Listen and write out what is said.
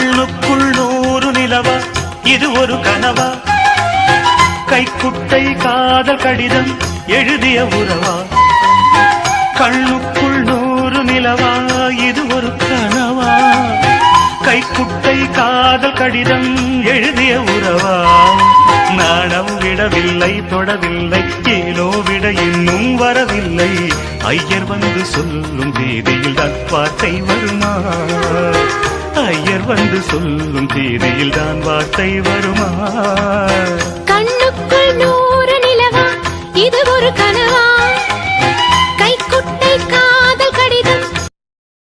கண்ணுக்குள் 100 நிலவா இது ஒரு கனவா கைக்குட்டை காதல் கடிதம் எழுதிய உறவா கண்ணுக்குள் 100 நிலவா இது ஒரு கனவா கைக்குட்டை காதல் கடிதம் எழுதிய உறவா நாணம் விடவில்லை தொடவில்லை ஏனோ விட இன்னும் வரவில்லை ஐயர் வந்து சொல்லும் தேதியில் தான் வார்த்தை வருமா ஐயர் வந்து சொல்லும் தேதியில் தான் வார்த்தை வருமா கண்ணுக்குள் 100 நிலவா இது ஒரு கனவா